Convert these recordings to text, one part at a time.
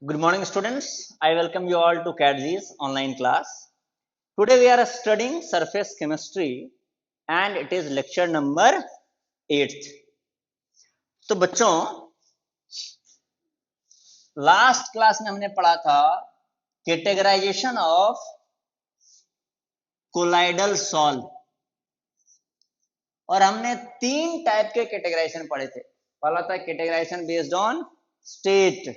Good morning, students. I welcome you all to CATG's online class. Today we are studying surface chemistry and it is lecture number 8th. तो बच्चों last class में हमने पढ़ा था categorisation of colloidal solve और हमने 3 type के categorisation पढ़े थे। पहला था categorisation based on state,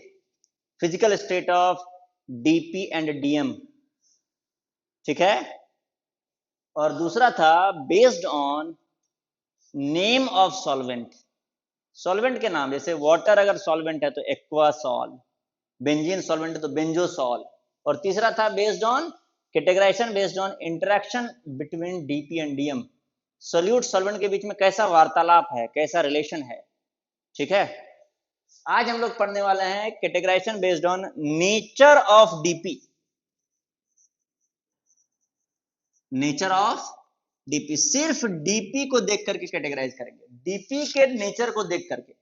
physical state of DP and DM, ठीक है, और दूसरा था based on name of solvent, solvent के नाम, जैसे वाटर अगर सॉल्वेंट है तो एक्वा सॉल, बेंजीन सॉल्वेंट है तो बेंजोसॉल, और तीसरा था based on categorisation based on interaction between DP and DM, solute solvent के बीच में कैसा वार्तालाप है, कैसा रिलेशन है, ठीक है। आज हम लोग पढ़ने वाले हैं categorisation based on nature of DP, nature of DP, सिर्फ डीपी को देख करके कैटेगराइज करेंगे, डीपी के नेचर को देख करके,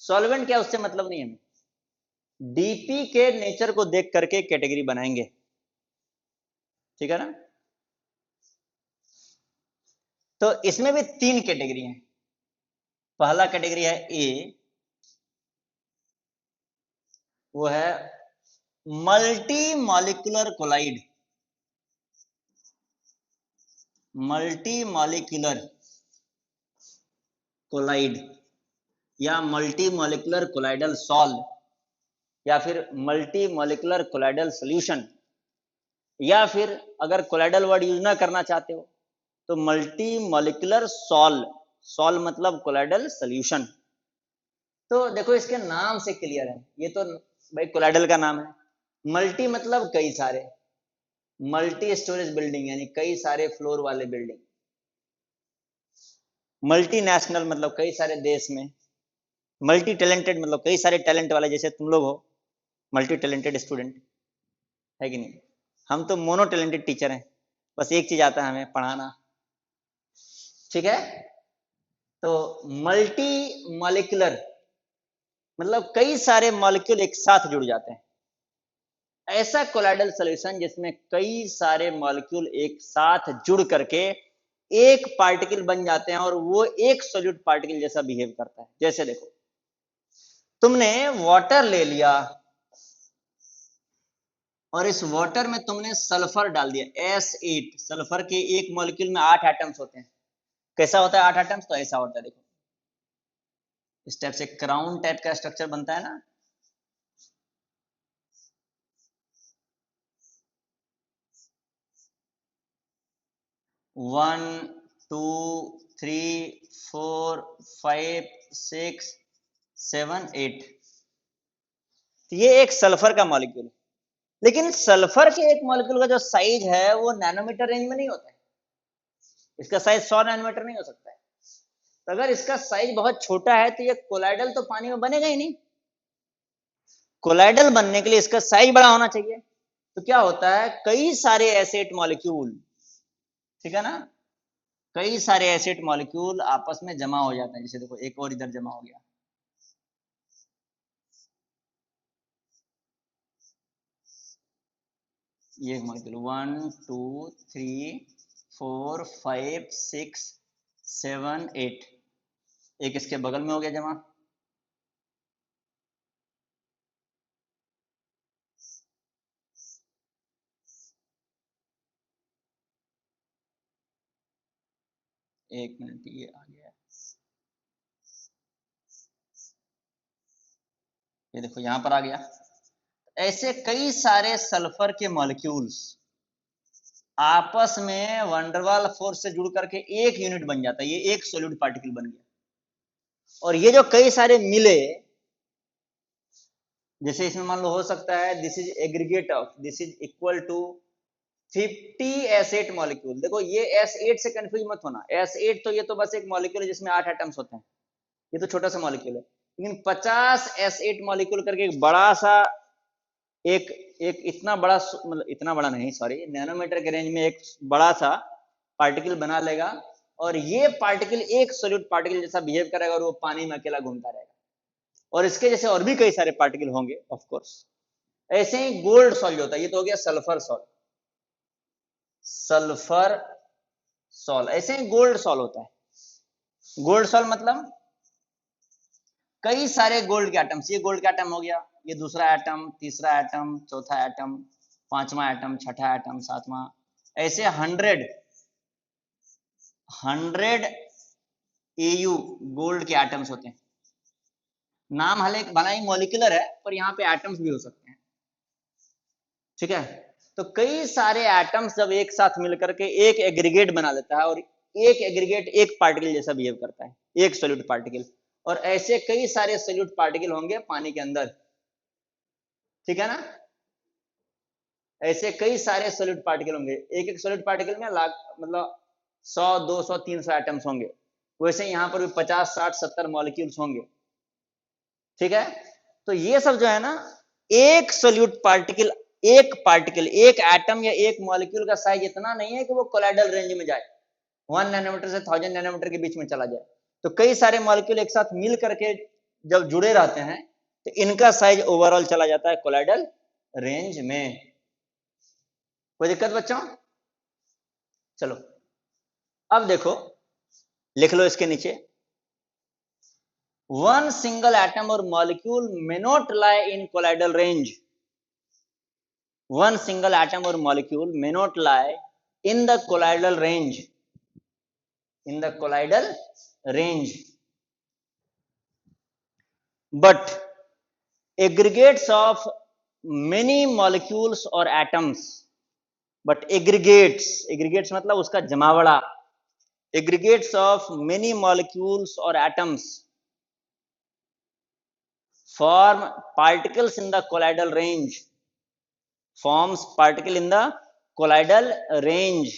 सॉल्वेंट क्या उससे मतलब नहीं है, हमें डीपी के नेचर को देख करके कैटेगरी बनाएंगे, ठीक है ना। तो इसमें भी 3 कैटेगरी हैं। पहला कैटेगरी है ए, वो है multi molecular colloid, multi molecular colloid या मल्टी मॉलिक्यूलर कोलाइडल सॉल्व या फिर मल्टी मॉलिक्यूलर कोलाइडल सॉल्यूशन, या फिर अगर कोलाइडल वर्ड यूज ना करना चाहते हो तो मल्टी मॉलिक्यूलर सॉल्व, सॉल्व मतलब कोलाइडल सॉल्यूशन। तो देखो इसके नाम से क्लियर है, ये तो भाई कोलाइडल का नाम है। मल्टी मतलब कई सारे, मल्टी स्टोरेज बिल्डिंग यानी कई सारे फ्लोर वाले बिल्डिंग, मल्टीनेशनल मतलब कई सारे देश में, मल्टी टैलेंटेड मतलब कई सारे टैलेंट वाले, जैसे तुम लोग हो मल्टी टैलेंटेड स्टूडेंट, है कि नहीं। हम तो मोनो टैलेंटेड टीचर हैं, बस एक चीज आता है हमें, पढ़ाना, ठीक है। तो मल्टी मॉलिक्यूलर मतलब कई सारे मॉलिक्यूल एक साथ जुड़ जाते हैं, ऐसा कोलाइडल सॉल्यूशन जिसमें कई सारे मॉलिक्यूल एक साथ जुड़ करके एक पार्टिकल बन जाते हैं और वो एक सॉल्यूट पार्टिकल जैसा बिहेव करता है। जैसे देखो तुमने वाटर ले लिया और इस वाटर में तुमने सल्फर डाल दिया S8, सल्फर के एक मॉलिक्यूल में 8 एटम्स होते हैं। कैसा होता है 8 एटम्स? तो ऐसा होता है, देखो इस टाइप से क्राउन टाइप का स्ट्रक्चर बनता है ना, one two three four five six seven eight, ये एक सल्फर का मॉलिक्यूल है। लेकिन सल्फर के एक मॉलिक्यूल का जो साइज है वो नैनोमीटर रेंज में नहीं होता है, इसका साइज 100 नैनोमीटर नहीं हो सकता है। तो अगर इसका साइज बहुत छोटा है तो ये कोलाइडल तो पानी में बनेगा ही नहीं, कोलाइडल बनने के लिए इसका साइज बड़ा होना चाहिए। तो क्या होता है, कई सारे एसिड मॉलिक्यूल, ठीक है ना, कई सारे एसिड मॉलिक्यूल आपस में जमा हो जाते हैं। जैसे देखो एक और इधर जमा हो गया, ये मॉलिक्यूल 1 2 3 4 5 6 7 8, एक इसके बगल में हो गया जमा, एक मिनट, ये आ गया, ये देखो यहां पर आ गया। ऐसे कई सारे सल्फर के मॉलिक्यूल्स आपस में वंडरवाल फोर्स से जुड़ करके एक यूनिट बन जाता है, ये एक सॉलिड पार्टिकल बन गया। और ये जो कई सारे मिले, जैसे इसमें मान लो हो सकता है this is aggregate of, this is equal to 50 S8 molecule. देखो ये S8 से कंफ्यूज मत होना, S8 तो ये तो बस एक मॉलिक्यूल है जिसमें 8 एटम्स होते हैं, ये तो छोटा सा मॉलिक्यूल है। लेकिन 50 S8 मॉलिक्यूल करके एक बड़ा सा, एक एक इतना बड़ा, मतलब इतना बड़ा नहीं, सॉरी, नैनोमीटर के रेंज में एक बड़ा सा पार्टिकल बना लेगा और ये पार्टिकल एक सॉलिड पार्टिकल जैसा बिहेव करेगा और वो पानी में अकेला घूमता रहेगा। और इसके जैसे और भी कई सारे पार्टिकल होंगे ऑफ कोर्स, ऐसे ही गोल्ड सॉल्ट होता है, ये तो हो गया सल्फर सॉल्ट, सल्फर सॉल्ट। ऐसे ही गोल्ड सॉल्ट होता है। गोल्ड सॉल्ट मतलब कई सारे गोल्ड के एटम्स, ये गोल्ड का एटम हो गया, ये दूसरा एटम, तीसरा एटम, चौथा एटम, पांचवा एटम, छठा एटम, सातवां, ऐसे 100 एयू गोल्ड के एटम्स होते हैं। नाम हालांकि भला ही मॉलिक्यूलर है, पर यहाँ पे एटम्स भी हो सकते हैं। ठीक है, तो कई सारे एटम्स जब एक साथ मिलकर के एक एग्रीगेट बना लेता है, और एक एग्रीगेट एक पार्टिकल जैसा बिहेव करता है, एक सॉल्यूट पार्टिकल, और ऐसे कई सारे सॉल्यूट पार्टिकल होंगे पानी के अंदर। ठीक है ना, ऐसे कई सारे सॉल्यूट पार्टिकल होंगे, एक एक सॉल्यूट पार्टिकल में लाख मतलब 100 200 300 एटम्स होंगे। वैसे यहाँ पर भी 50 60 70 मॉलिक्यूल्स होंगे। ठीक है, तो ये सब जो है ना, एक सॉल्यूट पार्टिकल, एक एटम या एक मॉलिक्यूल का साइज इतना नहीं है कि वो कोलाइडल रेंज में जाए, 1 नैनोमीटर से 1000 नैनोमीटर के बीच में चला जाए। तो कई सारे मॉलिक्यूल एक साथ मिल करके जब जुड़े रहते हैं, तो इनका साइज ओवरऑल चला जाता है कोलाइडल रेंज में। कोई दिक्कत बच्चों? चलो अब देखो, लिख लो इसके नीचे, वन सिंगल एटम और molecule may not lie in colloidal range. One single atom or molecule may not lie in the colloidal range. In the colloidal range. But aggregates of many molecules or atoms. But aggregates मतलब उसका जमावड़ा, aggregates of many molecules or atoms form particles in the colloidal range. Forms particle in the colloidal range.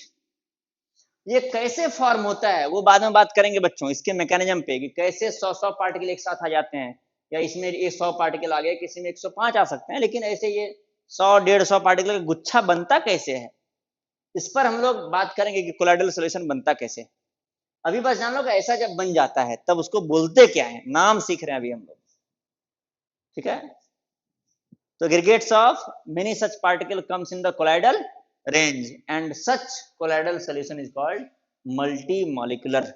ये कैसे form होता है वो बाद में बात करेंगे बच्चों, इसके मैकेनिज्म पे, कि कैसे 100 पार्टिकल एक साथ आ जाते हैं, या इसमें 100 पार्टिकल आ गए, किसी में 105 आ सकते हैं, लेकिन ऐसे ये 100 150 पार्टिकल का गुच्छा बनता कैसे है, इस पर हम लोग बात करेंगे कि कोलाइडल सॉल्यूशन बनता कैसे। अभी बस जान लो कि ऐसा जब बन जाता है तब उसको बोलते क्या है, नाम सीख रहे हैं अभी हम लोग। ठीक है, तो aggregates of many such particle comes in the colloidal range, and such colloidal solution is called multimolecular.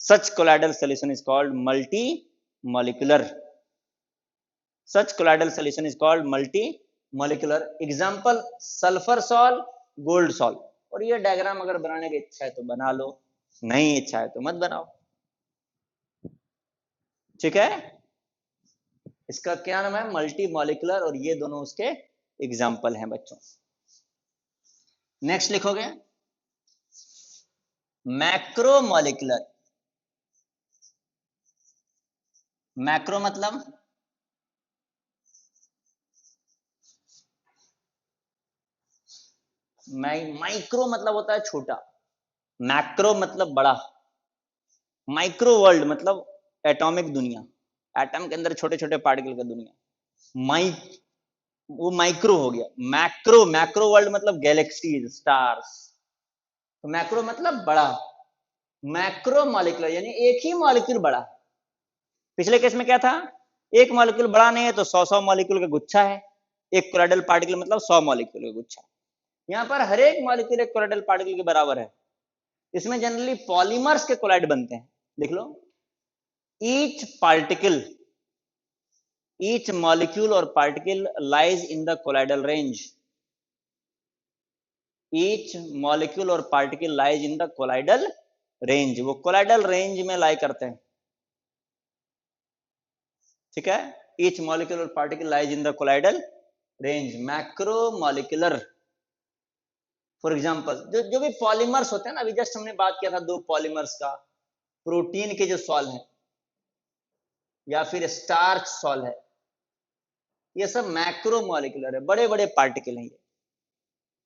Such colloidal solution is called multimolecular. Such colloidal solution is called multimolecular. Example, sulfur sol, gold sol. और ये diagram अगर बनाने की इच्छा है तो बना लो, नहीं इच्छा है तो मत बनाओ। ठीक है, इसका क्या नाम है, मल्टी मॉलिकुलर, और ये दोनों उसके एग्जाम्पल हैं बच्चों। नेक्स्ट लिखोगे मैक्रो मॉलिकुलर। मैक्रो मतलब माइक्रो मतलब होता है छोटा, मैक्रो मतलब बड़ा, माइक्रो वर्ल्ड मतलब एटॉमिक दुनिया, एटम के अंदर छोटे छोटे पार्टिकल का दुनिया, वो माइक्रो हो गया। मैक्रो, मैक्रो वर्ल्ड मतलब गैलेक्सीज, स्टार्स। तो मैक्रो मतलब बड़ा, मैक्रो मॉलिक्यूलर यानी एक ही मॉलिक्यूल बड़ा। पिछले केस में क्या था, एक मॉलिक्यूल बड़ा नहीं है तो 100 मॉलिक्यूल का गुच्छा है, एक कोलाइडल पार्टिकल मतलब 100 मॉलिक्यूल का गुच्छा। यहाँ पर हर एक मॉलिक्यूल एक कोलाइडल पार्टिकल के बराबर है। इसमें जनरली पॉलीमर्स के कोलाइड बनते हैं, देख लो, each particle, each molecule or particle lies in the colloidal range. Each molecule or particle lies in the colloidal range. वो colloidal range में lie करते हैं। ठीक है, each molecule or particle lies in the colloidal range. Macromolecular. For example जो भी polymers होते हैं ना, अभी जस्ट हमने बात किया था 2 पॉलीमर्स का, प्रोटीन के जो सॉल है या फिर स्टार्च सॉल है, ये सब मैक्रोमोलिकुलर है, बड़े बड़े पार्टिकल हैं ये।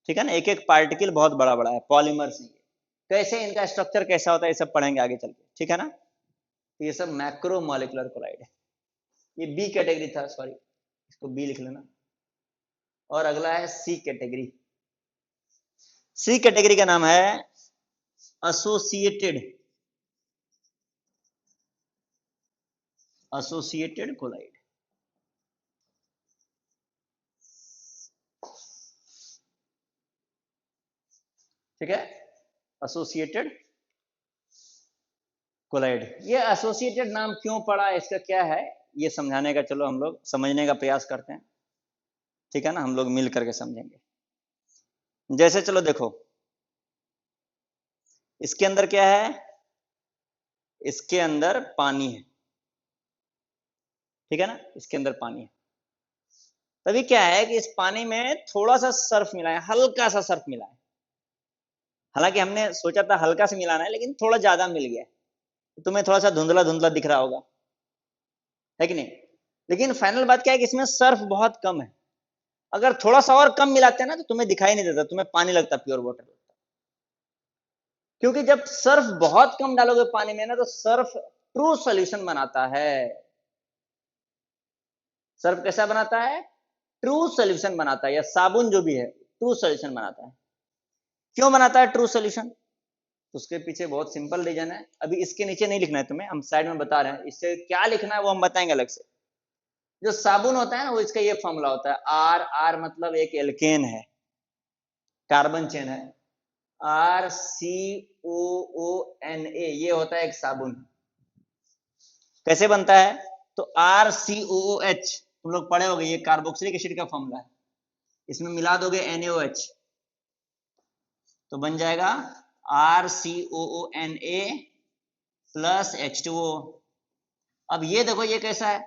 ठीक है ना, एक एक पार्टिकल बहुत बड़ा बड़ा है, पॉलीमर्स हैं। कैसे इनका स्ट्रक्चर कैसा होता है ये सब पढ़ेंगे आगे चल के। ठीक है ना, ये सब मैक्रोमोलिकुलर कोलाइड है। ये बी कैटेगरी था, सॉरी इसको बी लिख लेना। और अगला है सी कैटेगरी। सी कैटेगरी का नाम है एसोसिएटेड कोलाइड। ठीक है, एसोसिएटेड कोलाइड। ये एसोसिएटेड नाम क्यों पड़ा, इसका क्या है, ये समझाने का चलो हम लोग समझने का प्रयास करते हैं, ठीक है ना, हम लोग मिल करके समझेंगे। जैसे चलो देखो, इसके अंदर क्या है, इसके अंदर पानी है, ठीक है ना, इसके अंदर पानी है। तभी क्या है कि इस पानी में थोड़ा सा सर्फ मिला है, हल्का सा सर्फ मिला है। हालांकि हमने सोचा था हल्का से मिलाना है, लेकिन थोड़ा ज्यादा मिल गया, तो तुम्हें थोड़ा सा धुंधला धुंधला दिख रहा होगा, है कि नहीं। लेकिन फाइनल बात क्या है कि इसमें सर्फ बहुत कम है। अगर थोड़ा सा और कम मिलाते हैं ना, तो तुम्हें दिखाई नहीं देता, तुम्हें पानी लगता, प्योर वाटर लगता। क्योंकि जब सर्फ बहुत कम डालोगे पानी में ना, तो सर्फ ट्रू सोल्यूशन बनाता है। सर्फ कैसा बनाता है, ट्रू सोल्यूशन बनाता है, या साबुन जो भी है ट्रू सोल्यूशन बनाता है। क्यों बनाता है ट्रू सोल्यूशन, तो उसके पीछे बहुत सिंपल रीजन है। अभी इसके नीचे नहीं लिखना है तुम्हें, हम साइड में बता रहे हैं, इससे क्या लिखना है वो हम बताएंगे अलग से। जो साबुन होता है ना, वो इसका ये फॉर्मूला होता है, आर, आर मतलब एक एल्केन है, कार्बन चेन है, RCOONA, ये होता है एक साबुन। कैसे बनता है, तो RCOOH, तुम लोग पढ़े होगे, ये कार्बोक्सिलिक एसिड का फॉर्मूला है। इसमें मिला दोगे NaOH, तो बन जाएगा RCOONA प्लस H2O। अब ये देखो, ये कैसा है,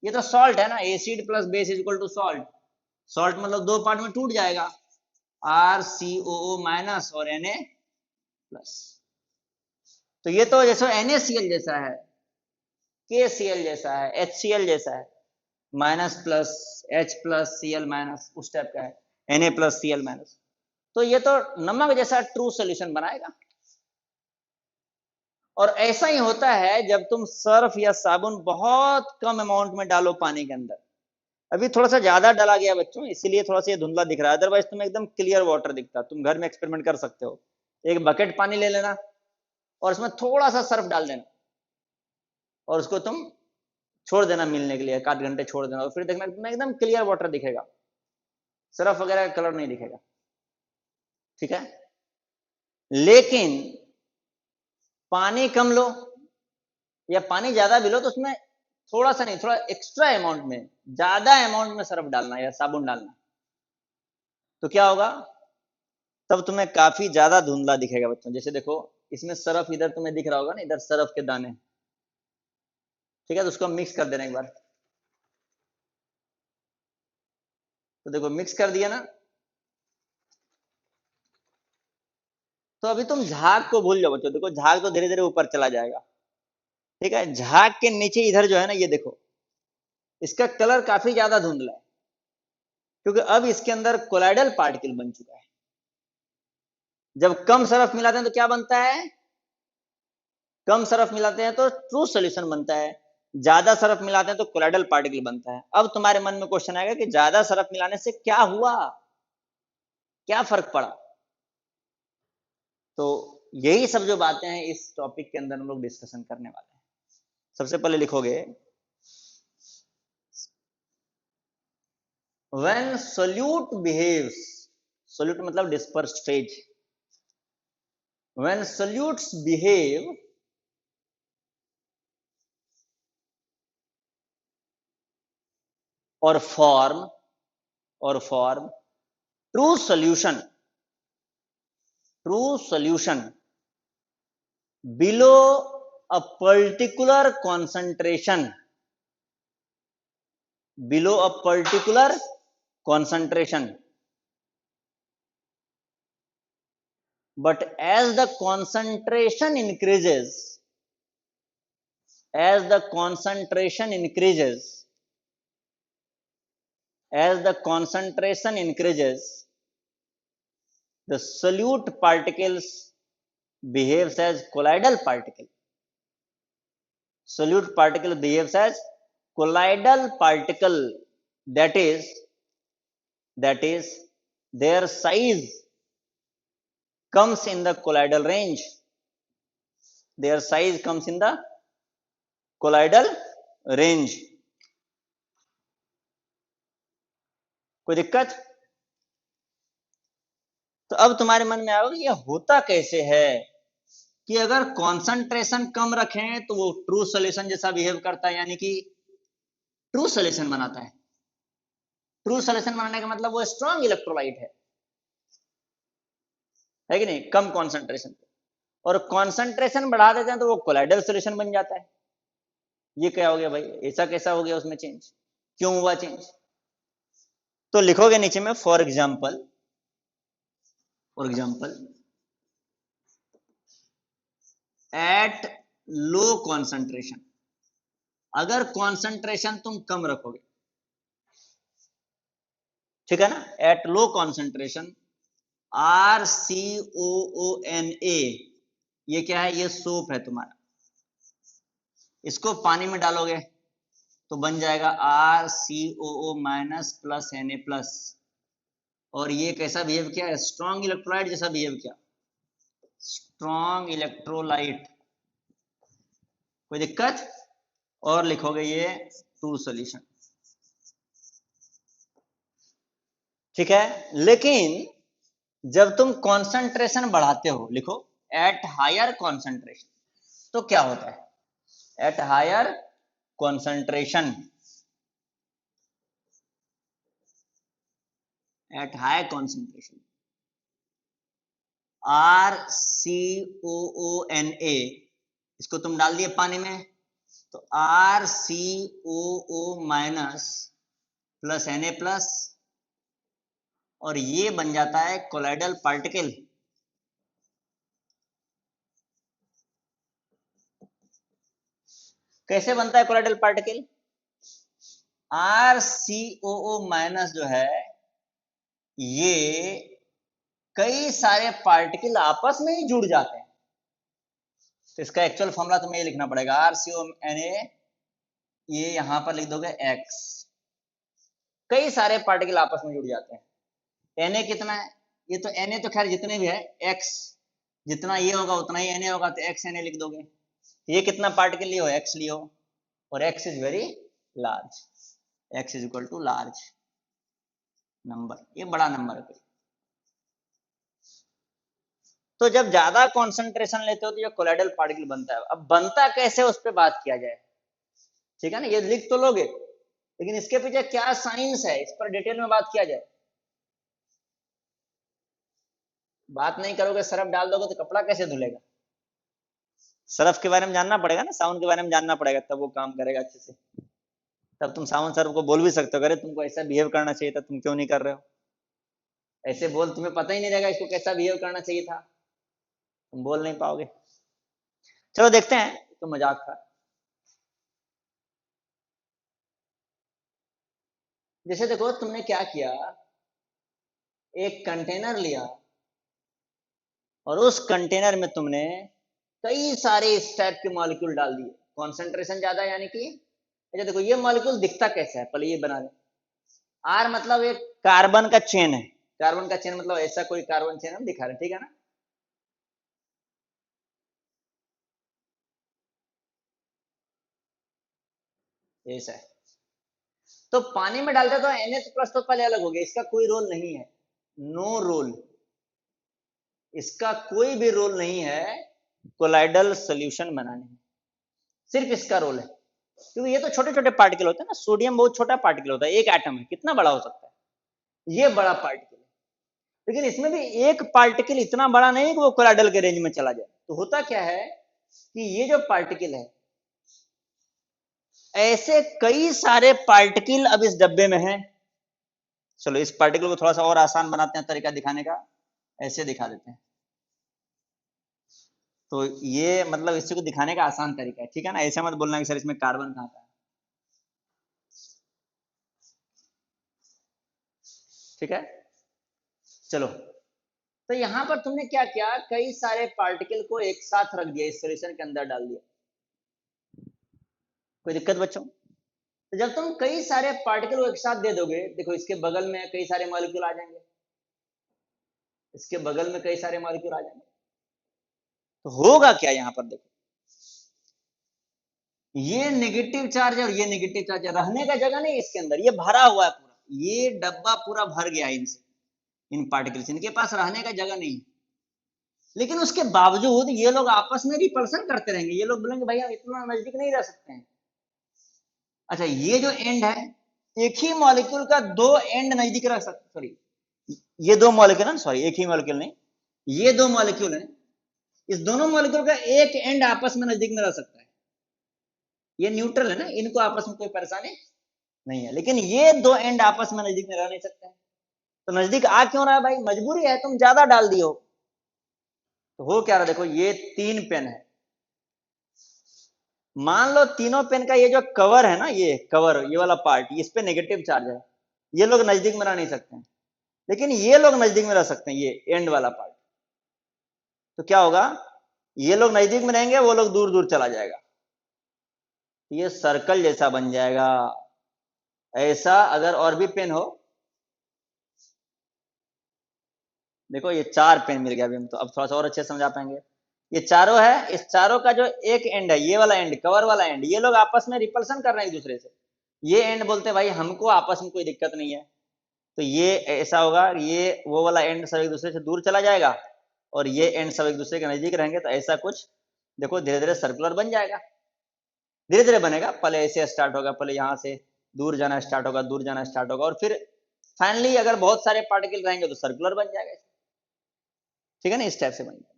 ये तो सॉल्ट है ना, acid plus base is equal to salt. Salt मतलब दो पार्ट में टूट जाएगा, RCOO माइनस और Na प्लस। तो ये तो जैसे NaCl जैसा है, KCl जैसा है, HCl जैसा है, minus plus H plus Cl minus, उस टाइप का है, Na प्लस Cl माइनस। तो ये तो नमक जैसा ट्रू सोल्यूशन बनाएगा। और ऐसा ही होता है जब तुम सर्फ या साबुन बहुत कम अमाउंट में डालो पानी के अंदर। अभी थोड़ा सा ज्यादा डाला गया बच्चों, इसीलिए थोड़ा सा ये धुंधला दिख रहा है, अदरवाइज तुम्हें एकदम क्लियर वाटर दिखता। तुम घर में एक्सपेरिमेंट कर सकते हो, एक बकेट पानी ले लेना और उसमें थोड़ा सा सर्फ डाल देना, और उसको तुम छोड़ देना मिलने के लिए, 1 घंटे छोड़ देना, और फिर देखना तुम्हें एकदम क्लियर वाटर दिखेगा, सर्फ वगैरह का कलर नहीं दिखेगा, ठीक है। लेकिन पानी कम लो या पानी ज्यादा भी लो, तो उसमें थोड़ा सा नहीं, थोड़ा एक्स्ट्रा अमाउंट में, ज्यादा अमाउंट में सर्फ डालना या साबुन डालना, तो क्या होगा, तब तुम्हें काफी ज्यादा धुंधला दिखेगा बच्चों। जैसे देखो, इसमें सर्फ इधर तुम्हें दिख रहा होगा ना, इधर सर्फ के दाने, ठीक है, तो उसको मिक्स कर देना एक बार। तो देखो मिक्स कर दिया ना, तो अभी तुम झाग को भूल जाओ बच्चों। देखो झाग तो धीरे धीरे ऊपर चला जाएगा, ठीक है। झाग के नीचे इधर जो है ना, ये देखो, इसका कलर काफी ज्यादा धुंधला है, क्योंकि अब इसके अंदर कोलाइडल पार्टिकल बन चुका है। जब कम सरफ मिलाते हैं तो क्या बनता है, कम सरफ मिलाते हैं तो ट्रू सोल्यूशन बनता है, ज्यादा सरफ मिलाते हैं तो कोलाइडल पार्टिकल बनता है। अब तुम्हारे मन में क्वेश्चन आएगा कि ज्यादा सरफ मिलाने से क्या हुआ, क्या फर्क पड़ा। तो यही सब जो बातें हैं इस टॉपिक के अंदर हम लोग डिस्कशन करने वाले हैं। सबसे पहले लिखोगे, when solute behaves, solute मतलब dispersed phase, when solutes behave or form true solution below a particular concentration, but as the concentration increases, the concentration increases, the solute particles behaves as colloidal particle. Solute particle behaves as colloidal particle, that is their size comes in the colloidal range. Their size comes in the colloidal range. कोई दिक्कत? तो अब तुम्हारे मन में आओगे ये होता कैसे है कि अगर कॉन्सेंट्रेशन कम रखें तो वो ट्रू सॉल्यूशन जैसा बिहेव करता है, यानी कि ट्रू सॉल्यूशन बनाता है। ट्रू सॉल्यूशन बनाने का मतलब वो स्ट्रॉन्ग इलेक्ट्रोलाइट है कि नहीं, कम कॉन्सेंट्रेशन पे। और कॉन्सेंट्रेशन बढ़ा देते हैं तो वो कोलाइडल सॉल्यूशन बन जाता है। ये क्या हो गया भाई, ऐसा कैसा हो गया उसमें चेंज, क्यों हुआ चेंज? तो लिखोगे नीचे में for example at low concentration, अगर कॉन्सेंट्रेशन तुम कम रखोगे, ठीक है ना, एट लो कॉन्सेंट्रेशन RCOONA, ये क्या है, ये सोप है तुम्हारा, इसको पानी में डालोगे तो बन जाएगा RCOO minus plus Na plus, और ये कैसा बिहेव किया, स्ट्रॉन्ग इलेक्ट्रोलाइट जैसा बिहेव किया, स्ट्रॉन्ग इलेक्ट्रोलाइट, कोई दिक्कत? और लिखोगे ये ट्रू सॉल्यूशन, ठीक है। लेकिन जब तुम कॉन्सेंट्रेशन बढ़ाते हो, लिखो एट हायर कॉन्सेंट्रेशन, तो क्या होता है, at higher concentration, at higher concentration RCOONA, इसको तुम डाल दिए पानी में तो RCOO minus plus Na plus, और ये बन जाता है कोलाइडल पार्टिकल। कैसे बनता है कोलाइडल पार्टिकल? RCOO माइनस जो है ये कई सारे पार्टिकल आपस में ही जुड़ जाते हैं, तो इसका एक्चुअल फॉर्मूला तुम्हें ये लिखना पड़ेगा, RCONA, ये यहां पर लिख दोगे X, कई सारे पार्टिकल आपस में जुड़ जाते हैं। Na कितना है, ये तो Na तो खैर जितने भी है, X जितना ये होगा उतना ही Na होगा, तो XNA लिख दोगे। ये कितना पार्टिकल लियो, X लियो, और X is very large, X is equal to large number, ये बड़ा नंबर है। तो जब ज्यादा कॉन्सेंट्रेशन लेते हो तो ये कोलाइडल पार्टिकल बनता है। अब बनता कैसे उस पर बात किया जाए, ठीक है ना, ये लिख तो लोगे लेकिन इसके पीछे क्या साइंस है इस पर डिटेल में बात किया जाए। बात नहीं करोगे, सरफ डाल दोगे तो कपड़ा कैसे धुलेगा? सरफ के बारे में जानना पड़ेगा ना, साबुन के बारे में जानना पड़ेगा, तब वो काम करेगा अच्छे से। तब तुम साबुन सरफ को बोल भी सकते हो, अरे तुमको ऐसा बिहेव करना चाहिए था, तुम क्यों नहीं कर रहे हो, ऐसे बोल, तुम्हें पता ही नहीं रहेगा इसको कैसा बिहेव करना चाहिए था, तुम बोल नहीं पाओगे। चलो देखते हैं, तो मजाक था। जैसे देखो तुमने क्या किया, एक कंटेनर लिया और उस कंटेनर में तुमने कई सारे इस टाइप के मॉलिक्यूल डाल दिए, कॉन्सेंट्रेशन ज्यादा, यानी कि अच्छा देखो ये मॉलिक्यूल दिखता कैसा है, पहले ये बना दे। आर मतलब एक कार्बन का चेन है, कार्बन का चेन मतलब ऐसा कोई कार्बन चेन हम दिखा रहे हैं, ठीक है ना। ऐसा है, तो पानी में डालते तो NH प्लस तो पहले अलग हो गया, इसका कोई रोल नहीं है, नो रोल, इसका कोई भी रोल नहीं है कोलाइडल सॉल्यूशन बनाने में, सिर्फ इसका रोल है, क्योंकि ये तो छोटे छोटे पार्टिकल होते हैं ना, सोडियम बहुत छोटा पार्टिकल होता है, एक एटम है, कितना बड़ा हो सकता है, ये बड़ा पार्टिकल है, लेकिन इसमें भी एक पार्टिकल इतना बड़ा नहीं कि वो कोलाइडल के रेंज में चला जाए। तो होता क्या है कि ये जो पार्टिकल है, ऐसे कई सारे पार्टिकल अब इस डब्बे में है। चलो इस पार्टिकल को थोड़ा सा और आसान बनाते हैं, तरीका दिखाने का, ऐसे दिखा देते हैं। तो ये मतलब इसी को दिखाने का आसान तरीका है, ठीक है ना, ऐसे मत बोलना कि सर इसमें कार्बन कहाँ था, ठीक है। चलो तो यहां पर तुमने क्या किया, कई सारे पार्टिकल को एक साथ रख दिया, इस सॉल्यूशन के अंदर डाल दिया, कोई दिक्कत बच्चों? तो जब तुम कई सारे पार्टिकल को एक साथ दे दोगे, देखो इसके बगल में कई सारे मॉलिक्यूल आ जाएंगे, इसके बगल में कई सारे मॉलिक्यूल आ जाएंगे, तो होगा क्या यहां पर, देखो ये नेगेटिव चार्ज और ये नेगेटिव चार्ज रहने का जगह नहीं इसके अंदर, ये भरा हुआ है पूरा, ये डब्बा पूरा भर गया इनसे, इन पार्टिकल्स, इनके पास रहने का जगह नहीं, लेकिन उसके बावजूद ये लोग आपस में रिपल्सन करते रहेंगे। ये लोग बोलेंगे भाई हम इतना नजदीक नहीं रह सकते हैं। अच्छा, ये जो एंड है, एक ही मॉलिक्यूल का दो एंड नजदीक रख सकते, सॉरी ये दो मॉलिक्यूल है, सॉरी एक ही मॉलिक्यूल नहीं, ये दो मॉलिक्यूल है, इस दोनों मॉलिक्यूल का एक एंड आपस में नजदीक में रह सकता है। ये न्यूट्रल है ना, इनको आपस में कोई परेशानी नहीं है, लेकिन ये दो एंड आपस में नजदीक में रह नहीं सकते हैं। तो नजदीक आ क्यों रहा है भाई? मजबूरी है, तुम ज्यादा डाल दियो। तो हो क्या रहा, देखो ये 3 पेन है, मान लो तीनों पेन का ये जो कवर है ना, ये कवर, ये वाला पार्ट, इस पे नेगेटिव चार्ज है, ये लोग नजदीक में रह नहीं सकते हैं, लेकिन ये लोग नजदीक में रह सकते हैं, ये एंड वाला पार्ट। तो क्या होगा, ये लोग नजदीक में रहेंगे, वो लोग दूर दूर चला जाएगा, ये सर्कल जैसा बन जाएगा। ऐसा अगर और भी पेन हो, देखो ये 4 पेन मिल गया अभी, हम तो अब थोड़ा सा और अच्छे से समझा पाएंगे। ये चारों है, इस चारों का जो एक एंड है, ये वाला एंड, कवर वाला एंड, ये लोग आपस में रिपल्सन कर रहे हैं एक दूसरे से। ये एंड बोलते हैं भाई हमको आपस में कोई दिक्कत नहीं है, तो ये ऐसा होगा, ये वो वाला एंड सब एक दूसरे से दूर चला जाएगा, और ये एंड सब एक दूसरे के नजदीक रहेंगे। तो ऐसा कुछ देखो धीरे धीरे सर्कुलर बन जाएगा, धीरे धीरे बनेगा। पहले ऐसे स्टार्ट होगा, पहले यहाँ से दूर जाना स्टार्ट होगा, दूर जाना स्टार्ट होगा, और फिर फाइनली अगर बहुत सारे पार्टिकल रहेंगे तो सर्कुलर बन जाएगा, ठीक है ना, इस टाइप से बन जाएगा।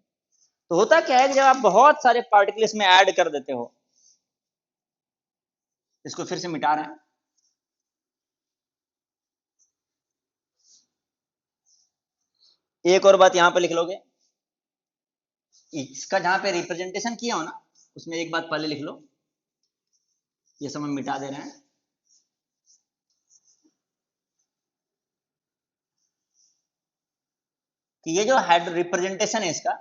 तो होता क्या है कि जब आप बहुत सारे पार्टिकल इसमें ऐड कर देते हो, इसको फिर से मिटा रहे हैं, एक और बात यहां पे लिख लोगे, इसका जहां पे रिप्रेजेंटेशन किया हो ना, उसमें एक बात पहले लिख लो, ये सब हम मिटा दे रहे हैं। कि ये जो हेड रिप्रेजेंटेशन है इसका,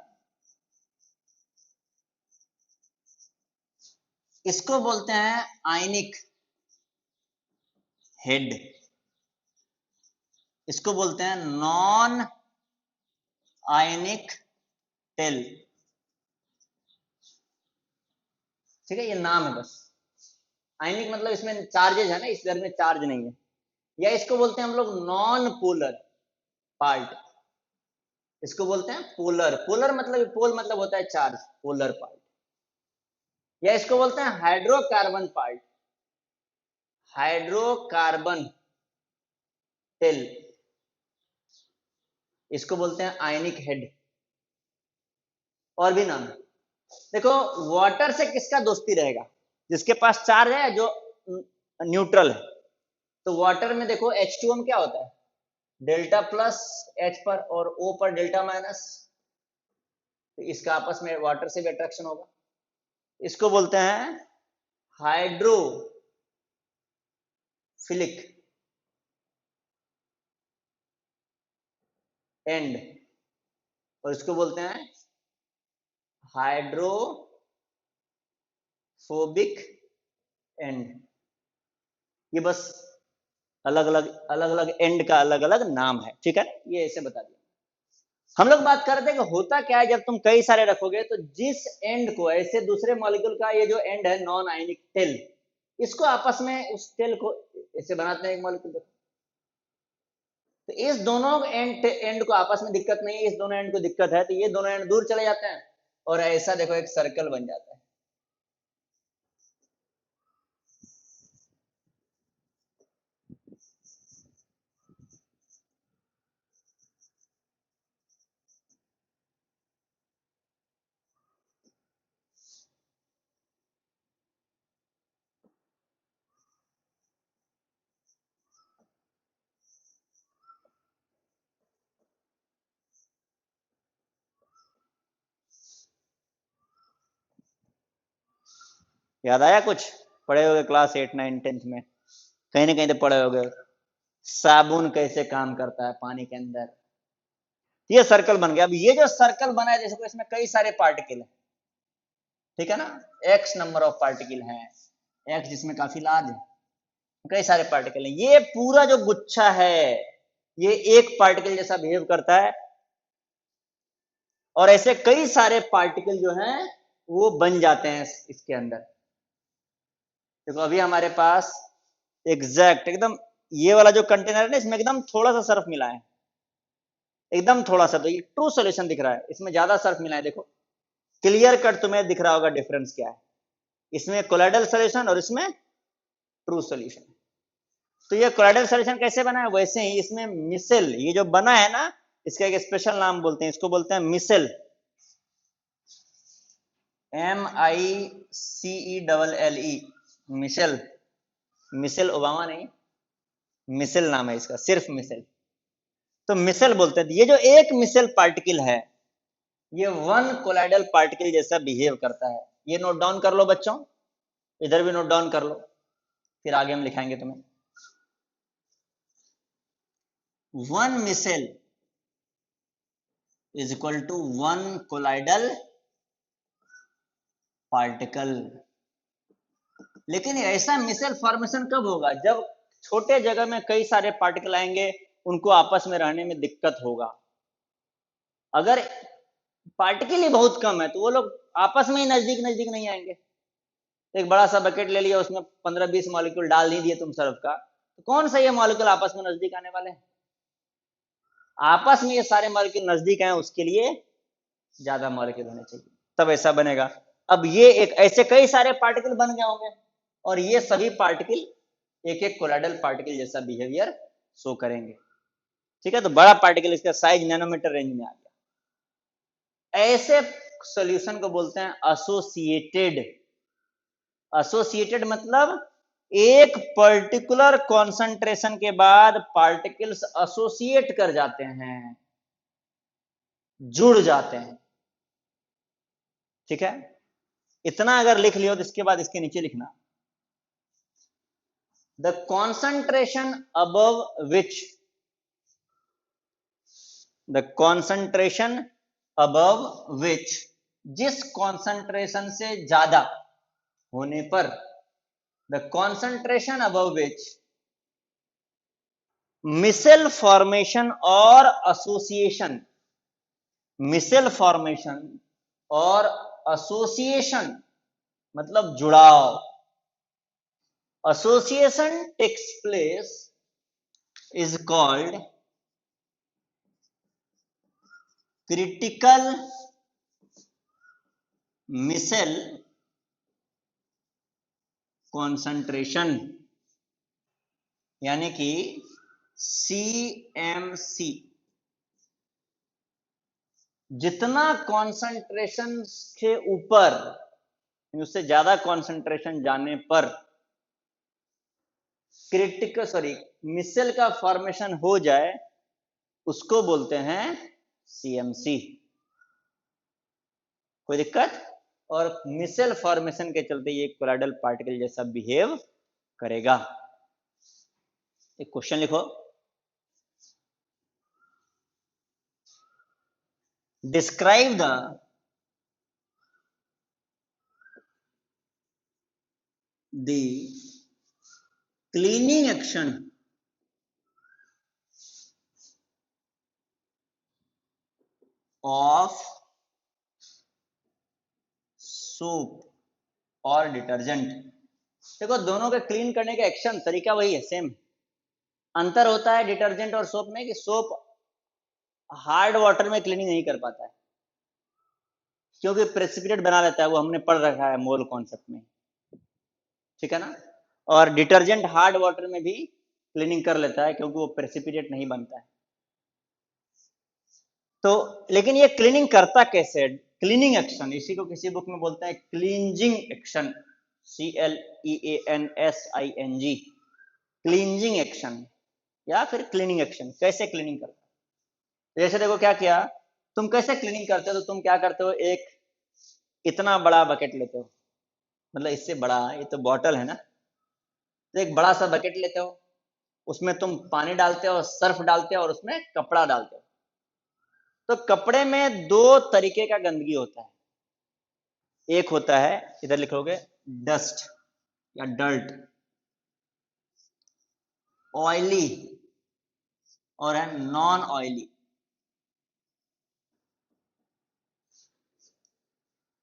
इसको बोलते हैं आयनिक हेड, इसको बोलते हैं नॉन आयनिक टेल, ठीक है, ये नाम है बस। आयनिक मतलब इसमें चार्जेज है ना, इस दर में चार्ज नहीं है, या इसको बोलते हैं हम लोग नॉन पोलर पार्ट, इसको बोलते हैं पोलर। पोलर मतलब, पोल मतलब होता है चार्ज, पोलर पार्ट, या इसको बोलते हैं हाइड्रोकार्बन पार्ट, हाइड्रोकार्बन टेल, इसको बोलते हैं आयनिक हेड, और भी नाम है। देखो वाटर से किसका दोस्ती रहेगा? जिसके पास चार्ज है, जो न्यूट्रल है। तो वाटर में देखो H2O में क्या होता है, डेल्टा प्लस H पर और O पर डेल्टा माइनस, तो इसका आपस में वाटर से भी अट्रैक्शन होगा। इसको बोलते हैं हाइड्रोफिलिक एंड, और इसको बोलते हैं हाइड्रोफोबिक एंड। ये बस अलग अलग एंड का अलग अलग नाम है, ठीक है, ये ऐसे बता दिया। हम लोग बात कर रहे थे कि होता क्या है जब तुम कई सारे रखोगे, तो जिस एंड को ऐसे दूसरे मॉलिक्यूल का, ये जो एंड है नॉन आयनिक टेल, इसको आपस में उस टेल को ऐसे बनाते हैं एक मॉलिक्यूल। तो इस दोनों एंड को आपस में दिक्कत नहीं है, इस दोनों एंड को दिक्कत है, तो ये दोनों एंड दूर चले जाते हैं, और ऐसा देखो एक सर्कल बन जाता है। याद आया कुछ? पढ़े होगे क्लास 8, 9, 10 में, कहीं ना कहीं तो पढ़े होगे, साबुन कैसे काम करता है पानी के अंदर। ये सर्कल बन गया। अब ये जो सर्कल बना है, जैसे इसमें कई सारे पार्टिकल है, ठीक है ना, एक्स नंबर ऑफ पार्टिकल है, एक्स जिसमें काफी लार्ज है, कई सारे पार्टिकल है। ये पूरा जो गुच्छा है, ये एक पार्टिकल जैसा बिहेव करता है, और ऐसे कई सारे पार्टिकल जो हैं वो बन जाते हैं इसके अंदर। देखो अभी हमारे पास एग्जैक्ट एकदम ये वाला जो कंटेनर है ना, इसमें एकदम थोड़ा सा सर्फ मिला है, एकदम थोड़ा सा। तो ये ट्रू सॉल्यूशन दिख रहा है, इसमें ज्यादा सर्फ मिला है। देखो क्लियर कट तुम्हें दिख रहा होगा डिफरेंस क्या है, इसमें कोलाइडल सॉल्यूशन और इसमें ट्रू सॉल्यूशन। तो ये कोलाइडल सॉल्यूशन कैसे बना है, वैसे ही इसमें मिसेल ये जो बना है ना, इसका एक स्पेशल नाम बोलते हैं, इसको बोलते हैं micelle, MICELLE, micelle. Michelle Obama नहीं, मिसेल नाम है इसका, सिर्फ मिसेल। तो मिसेल बोलते हैं। ये जो एक मिसेल पार्टिकल है, ये वन कोलाइडल पार्टिकल जैसा बिहेव करता है। ये नोट डाउन कर लो बच्चों, इधर भी नोट डाउन कर लो, फिर आगे हम लिखाएंगे तुम्हें। One micelle is equal to one colloidal particle. लेकिन ऐसा मिसेल फॉर्मेशन कब होगा, जब छोटे जगह में कई सारे पार्टिकल आएंगे, उनको आपस में रहने में दिक्कत होगा। अगर पार्टिकल ही बहुत कम है तो वो लोग आपस में ही नजदीक नजदीक नहीं आएंगे। एक बड़ा सा बकेट ले लिया, उसमें 15-20 मॉलिक्यूल डाल नहीं दिए तुम सर्फ का, तो कौन सा ये मॉलिक्यूल आपस में नजदीक आने वाले हैं। आपस में ये सारे मॉलिक्यूल नजदीक आए, उसके लिए ज्यादा मॉलिक्यूल होने चाहिए, तब ऐसा बनेगा। अब ये एक ऐसे कई सारे पार्टिकल बन गए होंगे, और ये सभी पार्टिकल एक एक कोलाइडल पार्टिकल जैसा बिहेवियर शो करेंगे। ठीक है, तो बड़ा पार्टिकल, इसका साइज नैनोमीटर रेंज में आ गया। ऐसे सॉल्यूशन को बोलते हैं एसोसिएटेड। एसोसिएटेड मतलब एक पर्टिकुलर कॉन्सेंट्रेशन के बाद पार्टिकल्स एसोसिएट कर जाते हैं, जुड़ जाते हैं। ठीक है, इतना अगर लिख लियो तो इसके बाद इसके नीचे लिखना, the concentration above which, the concentration above which, जिस कॉन्सेंट्रेशन से ज्यादा होने पर, the concentration above which micelle formation और एसोसिएशन, मिसेल फॉर्मेशन और एसोसिएशन मतलब जुड़ाव, association takes place is called critical micelle concentration, यानी कि CMC। जितना कॉन्सेंट्रेशन के ऊपर, उससे ज्यादा कॉन्सेंट्रेशन जाने पर क्रिटिकल मिसेल का फॉर्मेशन हो जाए, उसको बोलते हैं CMC। कोई दिक्कत? और मिसेल फॉर्मेशन के चलते ये कोलाइडल पार्टिकल जैसा बिहेव करेगा। एक क्वेश्चन लिखो, describe the cleaning action of soap और डिटर्जेंट। देखो दोनों के क्लीन करने का एक्शन तरीका वही है, सेम। अंतर होता है डिटर्जेंट और सोप में कि सोप हार्ड वाटर में क्लीनिंग नहीं कर पाता है, क्योंकि प्रेसिपिटेट बना लेता है, वो हमने पढ़ रखा है मोल कॉन्सेप्ट में। ठीक है ना। और डिटर्जेंट हार्ड वाटर में भी क्लीनिंग कर लेता है, क्योंकि वो प्रेसिपिटेट नहीं बनता है। तो लेकिन ये क्लीनिंग करता कैसे? क्लीनिंग एक्शन, इसी को किसी बुक में बोलते हैं cleansing action, CLEANSING, cleansing action या फिर क्लीनिंग एक्शन। कैसे क्लीनिंग करता है? जैसे देखो क्या किया, तुम कैसे क्लीनिंग करते हो, तो तुम क्या करते हो, एक इतना बड़ा बकेट लेते हो, मतलब इससे बड़ा, ये तो बॉटल है ना, तो एक बड़ा सा बकेट लेते हो, उसमें तुम पानी डालते हो, सर्फ डालते हो और उसमें कपड़ा डालते हो। तो कपड़े में दो तरीके का गंदगी होता है, एक होता है, इधर लिखोगे डस्ट या डर्ट, ऑयली, और है नॉन ऑयली।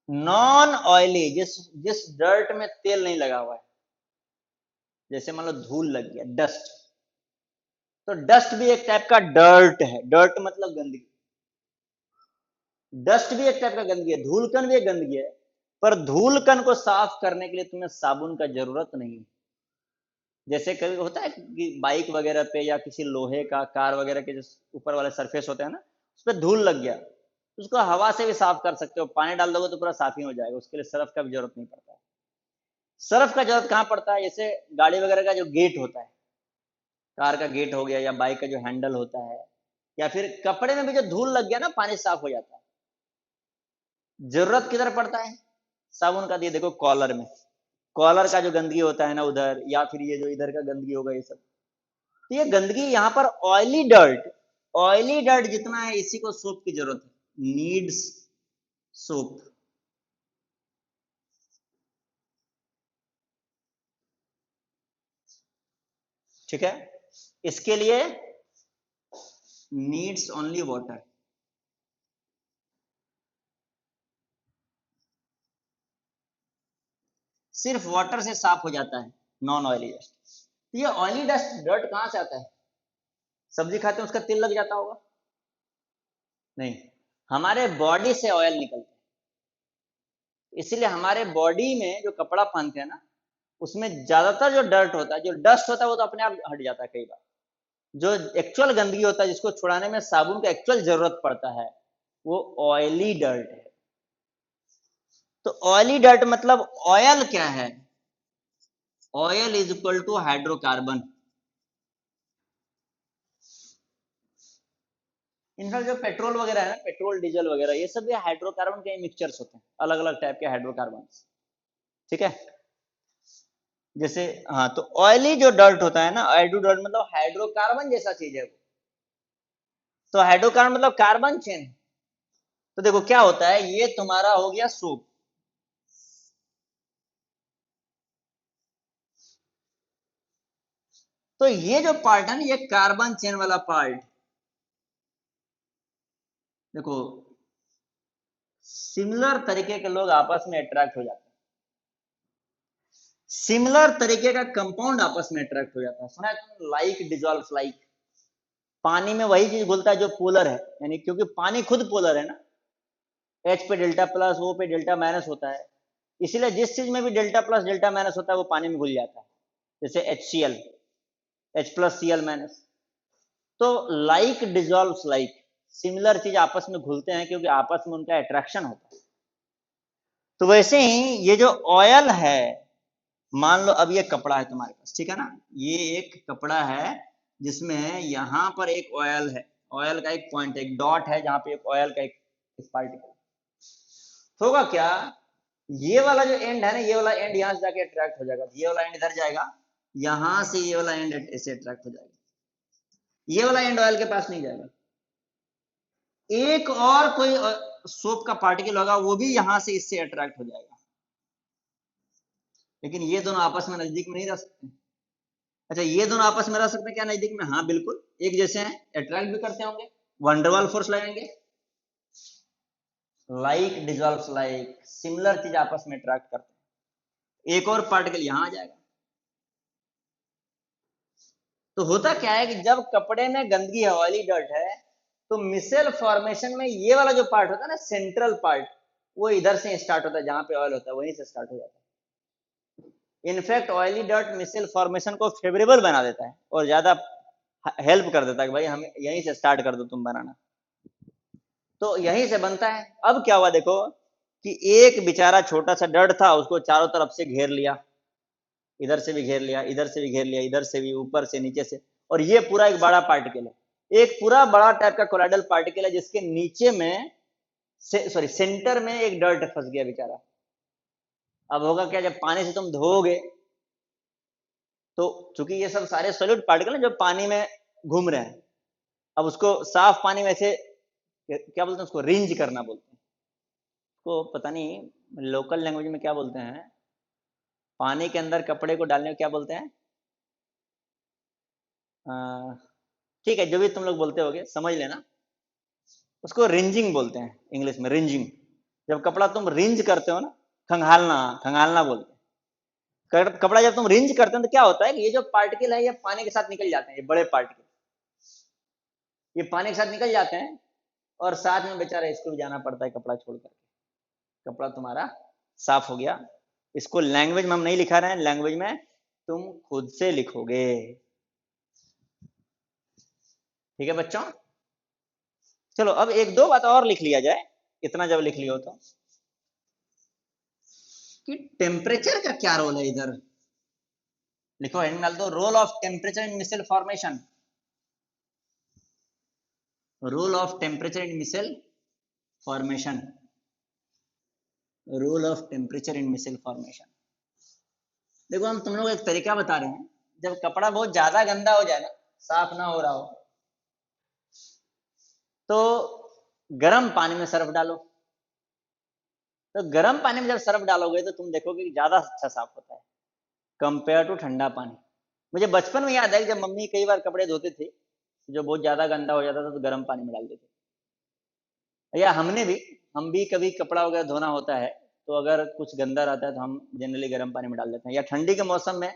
नॉन ऑयली जिस डर्ट में तेल नहीं लगा हुआ है, जैसे मान लो धूल लग गया, डस्ट, तो डस्ट भी एक टाइप का डर्ट है, डर्ट मतलब गंदगी, डस्ट भी एक टाइप का गंदगी है, धूलकण भी एक गंदगी है, पर धूलकण को साफ करने के लिए तुम्हें साबुन का जरूरत नहीं। जैसे कभी होता है कि बाइक वगैरह पे या किसी लोहे का कार वगैरह के जो ऊपर वाले सरफेस होते हैं ना, उस पर धूल लग गया, उसको हवा से भी साफ कर सकते हो, पानी डाल दोगे तो पूरा साफ ही हो जाएगा, उसके लिए सर्फ का भी जरूरत नहीं पड़ता है। सर्फ का जरूरत कहाँ पड़ता है? जैसे गाड़ी वगैरह का जो गेट होता है, कार का गेट हो गया या बाइक का जो हैंडल होता है, या फिर कपड़े में भी जो धूल लग गया ना, पानी साफ हो जाता है। जरूरत किधर पड़ता है साबुन का? दिए देखो कॉलर में, कॉलर का जो गंदगी होता है ना उधर, या फिर ये जो इधर का गंदगी होगा, ये सब, तो ये गंदगी यहाँ पर ऑयली डर्ट जितना है, इसी को सोप की जरूरत है, नीड्स सोप। ठीक है, इसके लिए नीड्स ओनली वाटर। सिर्फ वाटर से साफ हो जाता है नॉन ऑयली डस्ट। तो ये ऑयली डस्ट डर्ट कहां से आता है? सब्जी खाते हैं उसका तेल लग जाता होगा? नहीं, हमारे बॉडी से ऑयल निकलता है, इसीलिए हमारे बॉडी में जो कपड़ा पहनते हैं ना, उसमें ज्यादातर जो डर्ट होता है, जो डस्ट होता है, वो तो अपने आप हट जाता है कई बार। जो एक्चुअल गंदगी होता है, जिसको छुड़ाने में साबुन का एक्चुअल जरूरत पड़ता है, वो ऑयली डर्ट है। तो ऑयली डर्ट मतलब ऑयल क्या है? Oil is equal to hydrocarbon. In fact जो पेट्रोल वगैरह है ना, पेट्रोल डीजल वगैरह, ये सब हाइड्रोकार्बन के मिक्सचर्स होते हैं, अलग अलग टाइप के हाइड्रोकार्बन। ठीक है, जैसे हाँ, तो ऑयली जो डर्ट होता है ना, हाइड्रो डर्ट मतलब हाइड्रोकार्बन जैसा चीज है। तो हाइड्रोकार्बन मतलब कार्बन चेन। तो देखो क्या होता है, ये तुम्हारा हो गया सोप, तो ये जो पार्ट है ना, ये कार्बन चेन वाला पार्ट, देखो सिमिलर तरीके के लोग आपस में अट्रैक्ट हो जाते हैं, सिमिलर तरीके का कंपाउंड आपस में अट्रैक्ट हो जाता है। सुना है तुम, लाइक डिजॉल्व लाइक। पानी में वही चीज घुलता है जो पोलर है, यानी क्योंकि पानी खुद पोलर है ना, H पे डेल्टा प्लस, O पे डेल्टा माइनस होता है, इसीलिए जिस चीज में भी डेल्टा प्लस डेल्टा माइनस होता है वो पानी में घुल जाता है, जैसे HCl, H plus Cl minus. तो लाइक डिजॉल्व्स लाइक, सिमिलर चीज आपस में घुलते हैं क्योंकि आपस में उनका अट्रैक्शन होता है। तो वैसे ही ये जो ऑयल है, मान लो अब ये कपड़ा है तुम्हारे पास, ठीक है ना, ये एक कपड़ा है जिसमें यहाँ पर एक ऑयल है, ऑयल का एक पॉइंट, एक डॉट है जहां पे एक ऑयल का एक पार्टिकल होगा। क्या ये वाला जो एंड है ना, ये वाला एंड यहां से जाके अट्रैक्ट हो जाएगा, ये वाला एंड इधर जाएगा, यहां से ये वाला एंड ऐसे अट्रैक्ट हो जाएगा, ये वाला एंड ऑयल के पास नहीं जाएगा। एक और कोई सोप का पार्टिकल होगा, वो भी यहां से इससे अट्रैक्ट हो जाएगा, लेकिन ये दोनों आपस में नजदीक में नहीं रह सकते। अच्छा, ये दोनों आपस में रह सकते हैं क्या नजदीक में? हाँ बिल्कुल, एक जैसे हैं, अट्रैक्ट भी करते होंगे, वंडरवाल फोर्स लगाएंगे। लाइक डिजॉल्व्स लाइक, सिमिलर चीज आपस में अट्रैक्ट करते हैं, एक और पार्टिकल यहां आ जाएगा। तो होता क्या है कि जब कपड़े में गंदगी है, ऑयली डर्ट है, तो मिसेल फॉर्मेशन में ये वाला जो पार्ट होता है ना, सेंट्रल पार्ट, वो इधर से स्टार्ट होता है, जहां पे ऑयल होता है वहीं से स्टार्ट हो जाता है। In fact oily dirt micelle formation को फेवरेबल बना देता है और ज्यादा हेल्प कर देता है कि भाई हमें यहीं से स्टार्ट कर दो तुम बनाना, तो यहीं से बनता है। अब क्या हुआ देखो, कि एक बेचारा छोटा सा डर्ट था, उसको चारों तरफ से घेर लिया, इधर से भी घेर लिया, इधर से भी घेर लिया, इधर से भी, ऊपर से, नीचे से, और ये पूरा एक बड़ा पार्टिकल है, एक पूरा बड़ा टाइप का कोलाइडल पार्टिकल है, जिसके नीचे में सॉरी सेंटर में एक डर्ट फंस गया बेचारा। अब होगा क्या, जब पानी से तुम धोओगे, तो चूंकि ये सब सारे सॉलिड पार्टिकल हैं जो पानी में घूम रहे हैं, अब उसको साफ पानी में से क्या बोलते हैं, उसको रिंज करना बोलते हैं, उसको पता नहीं लोकल लैंग्वेज में क्या बोलते हैं, पानी के अंदर कपड़े को डालने को क्या बोलते हैं, ठीक है, जो भी तुम लोग बोलते होगे समझ लेना, उसको रिंजिंग बोलते हैं इंग्लिश में, रिंजिंग। जब कपड़ा तुम रिंज करते हो ना, खंगालना, खंगालना बोलते हैं, कपड़ा जब तुम रिंज करते हो तो क्या होता है कि ये जो पार्टिकल है ये पानी के साथ निकल जाते हैं, ये बड़े पार्टिकल, ये पानी के साथ निकल जाते हैं और साथ में बेचारा इसको भी जाना पड़ता है कपड़ा छोड़ करके। कपड़ा तुम्हारा साफ हो गया। इसको लैंग्वेज में हम नहीं लिखा रहे हैं, लैंग्वेज में तुम खुद से लिखोगे। ठीक है बच्चों, चलो अब एक दो बात और लिख लिया जाए, इतना जब लिख लियो तो, कि टेम्परेचर का क्या रोल है इधर। लिखो, हेडिंग डाल दो, role of temperature in micelle formation. Role of temperature in micelle formation. Role of temperature in micelle formation. देखो हम तुम लोग एक तरीका बता रहे हैं, जब कपड़ा बहुत ज्यादा गंदा हो जाए ना, साफ ना हो रहा हो, तो गर्म पानी में सर्फ डालो। तो गर्म पानी में जब सर्फ डालोगे तो तुम देखोगे कि ज्यादा अच्छा साफ होता है कंपेयर टू ठंडा पानी। मुझे बचपन में याद है कि जब मम्मी कई बार कपड़े धोते थे, जो बहुत ज्यादा गंदा हो जाता था तो गर्म पानी में डाल देते। या हम भी कभी कपड़ा वगैरह धोना होता है तो अगर कुछ गंदा रहता है तो हम जनरली गर्म पानी में डाल देते हैं। या ठंडी के मौसम में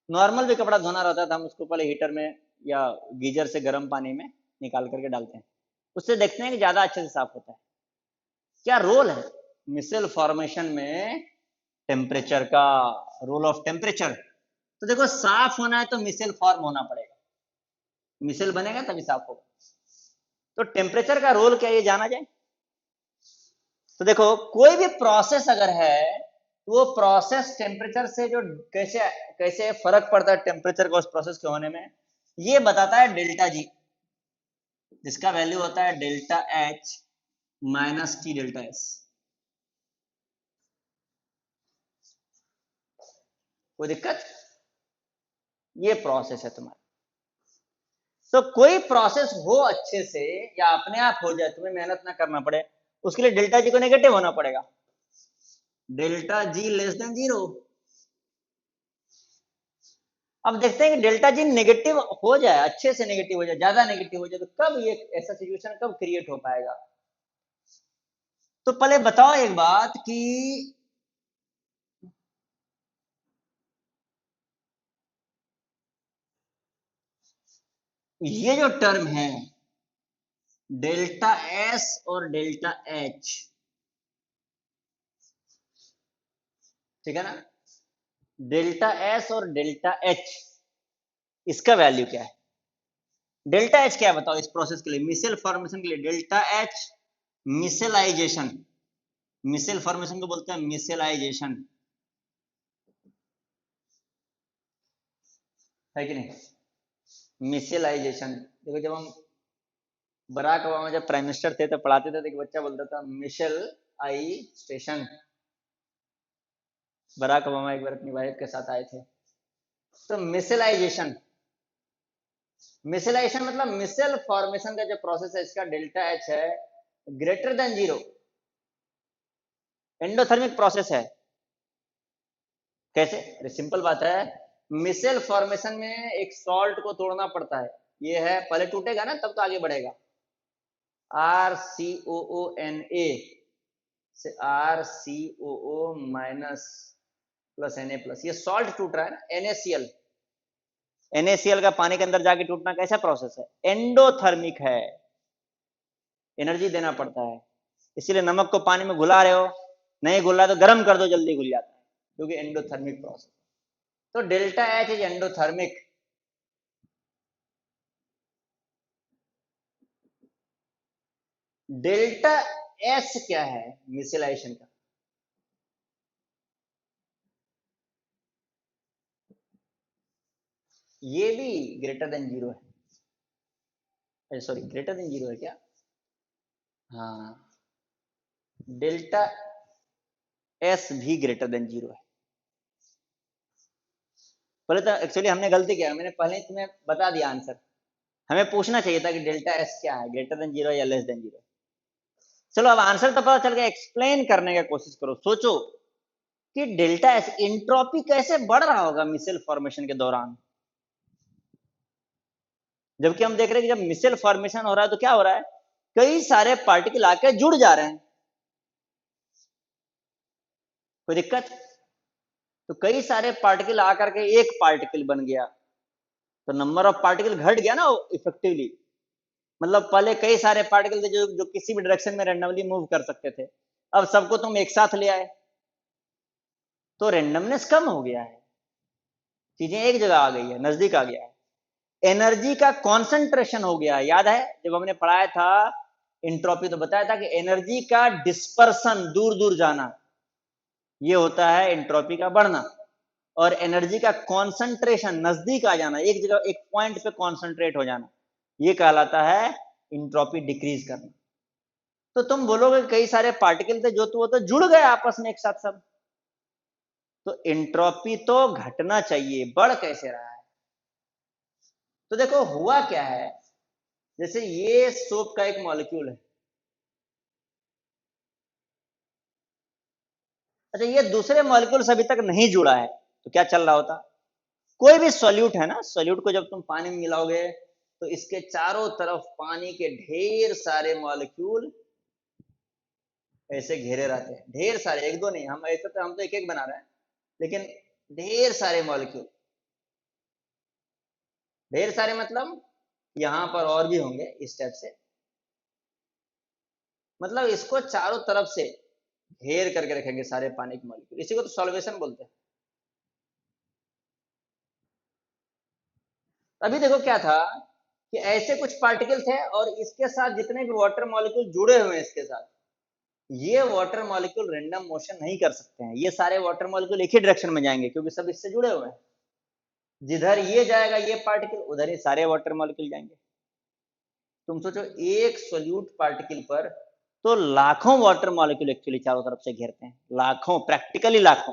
नॉर्मल भी कपड़ा धोना रहता था, हम उसको पहले हीटर में या गीजर से गर्म पानी में निकाल करके डालते हैं, उससे देखते हैं कि ज्यादा अच्छे से साफ होता है। क्या रोल है मिसल फॉर्मेशन में टेम्परेचर का? रोल ऑफ टेम्परेचर, तो देखो साफ होना है तो मिसल फॉर्म होना पड़ेगा, मिसल बनेगा तभी साफ होगा। तो टेम्परेचर का रोल क्या ये जाना जाए। तो देखो कोई भी प्रोसेस अगर है तो वो प्रोसेस टेम्परेचर से जो कैसे कैसे फर्क पड़ता है टेम्परेचर का उस प्रोसेस के होने में, ये बताता है डेल्टा जी, जिसका वैल्यू होता है delta H minus T delta S. कोई दिक्कत? ये प्रोसेस है तुम्हारा। तो कोई प्रोसेस हो अच्छे से या अपने आप हो जाए, तुम्हें मेहनत ना करना पड़े, उसके लिए डेल्टा जी को नेगेटिव होना पड़ेगा। Delta G less than 0। अब देखते हैं कि डेल्टा जी नेगेटिव हो जाए, अच्छे से नेगेटिव हो जाए, ज्यादा नेगेटिव हो जाए, तो कब ये ऐसा सिचुएशन कब क्रिएट हो पाएगा। तो पहले बताओ एक बात कि ये जो टर्म है डेल्टा एस और डेल्टा एच, ठीक है ना, डेल्टा एस और डेल्टा एच, इसका वैल्यू क्या है? डेल्टा एच क्या है बताओ इस प्रोसेस के लिए, मिसल फॉर्मेशन के लिए। डेल्टा एच मिसलाइजेशन, मिसल फॉर्मेशन को बोलते हैं मिसलाइजेशन, है कि नहीं? मिसलाइजेशन। देखो जब हम बराक ओबामा जब प्राइम मिनिस्टर थे तो पढ़ाते थे तो एक बच्चा बोलता था मिशेल आई स्टेशन। बराक ओबामा एक बार अपनी वाइफ के साथ आए थे। तो मिसलाइजेशन, मिसलाइजेशन मतलब मिसल फॉर्मेशन का जो प्रोसेस है इसका डेल्टा एच है ग्रेटर देन 0, एंडोथर्मिक प्रोसेस है। कैसे? अरे सिंपल बात है, मिसल फॉर्मेशन में एक सॉल्ट को तोड़ना पड़ता है, ये है, पहले टूटेगा ना तब तो आगे बढ़ेगा। RCOONA से RCOO minus plus Na plus, ये सॉल्ट टूट रहा है ना, NaCl। NaCl का पानी के अंदर जाके टूटना कैसा प्रोसेस है? एंडोथर्मिक है, एनर्जी देना पड़ता है। इसीलिए नमक को पानी में घुला रहे हो, नहीं घुल रहा तो गर्म कर दो, जल्दी घुल जाता है, क्योंकि एंडोथर्मिक प्रोसेस। तो delta H is endothermic. Delta S क्या है मिसलाइजेशन का? ये भी ग्रेटर देन 0 है, सॉरी ग्रेटर देन 0 है क्या? हाँ, डेल्टा एस भी ग्रेटर देन 0 है। पहले तो एक्चुअली हमने गलती किया, मैंने पहले तुम्हें बता दिया आंसर, हमें पूछना चाहिए था कि डेल्टा एस क्या है, ग्रेटर देन 0 या लेस देन 0। चलो अब आंसर तो पता चल गया, एक्सप्लेन करने की कोशिश करो, सोचो कि डेल्टा एस इंट्रोपी कैसे बढ़ रहा होगा मिसल फॉर्मेशन के दौरान। जबकि हम देख रहे हैं कि जब मिसल फॉर्मेशन हो रहा है तो क्या हो रहा है, कई सारे पार्टिकल आके जुड़ जा रहे हैं। कोई दिक्कत? तो कई सारे पार्टिकल आकर के एक पार्टिकल बन गया, तो नंबर ऑफ पार्टिकल घट गया ना इफेक्टिवली, मतलब पहले कई सारे पार्टिकल थे जो किसी भी डायरेक्शन में रैंडमली मूव कर सकते थे, अब सबको तुम एक साथ ले आए तो रेंडमनेस कम हो गया है, चीजें एक जगह आ गई है, नजदीक आ गया है, एनर्जी का कॉन्सेंट्रेशन हो गया है। याद है जब हमने पढ़ाया था इंट्रोपी तो बताया था कि एनर्जी का डिस्पर्सन, दूर दूर जाना, ये होता है इंट्रोपी का बढ़ना, और एनर्जी का कॉन्सेंट्रेशन, नजदीक आ जाना, एक जगह एक पॉइंट पे कॉन्सेंट्रेट हो जाना, ये कहलाता है इंट्रोपी डिक्रीज करना। तो तुम बोलोगे कई सारे पार्टिकल थे जो तो वो तो जुड़ गए आपस में एक साथ सब, तो इंट्रोपी तो घटना चाहिए, बढ़ कैसे रहा है? तो देखो हुआ क्या है, जैसे ये सोप का एक मॉलिक्यूल है, अच्छा ये दूसरे मॉलिक्यूल से अभी तक नहीं जुड़ा है, तो क्या चल रहा होता? कोई भी सॉल्यूट है ना, सॉल्यूट को जब तुम पानी में मिलाओगे तो इसके चारों तरफ पानी के ढेर सारे मॉलिक्यूल ऐसे घेरे रहते हैं, ढेर सारे, एक दो नहीं, हम ऐसे तो हम तो एक एक बना रहे हैं, लेकिन ढेर सारे मॉलिक्यूल, ढेर सारे मतलब यहां पर और भी होंगे इस टाइप से, मतलब इसको चारों तरफ से घेर करके रखेंगे सारे पानी के मॉलिक्यूल, इसी को तो सॉल्वेशन बोलते हैं। अभी देखो क्या था कि ऐसे कुछ पार्टिकल थे और इसके साथ जितने भी वाटर मॉलिक्यूल जुड़े हुए हैं इसके साथ, ये वाटर मॉलिक्यूल रैंडम मोशन नहीं कर सकते हैं, ये सारे वाटर मॉलिक्यूल एक ही डायरेक्शन में जाएंगे क्योंकि सब इससे जुड़े हुए हैं, जिधर ये जाएगा ये पार्टिकल उधर ही सारे वाटर मॉलिक्यूल जाएंगे। तुम सोचो एक सोल्यूट पार्टिकल पर तो लाखों वाटर मॉलिक्यूल एक्चुअली चारों तरफ से घेरते हैं, लाखों, प्रैक्टिकली लाखों।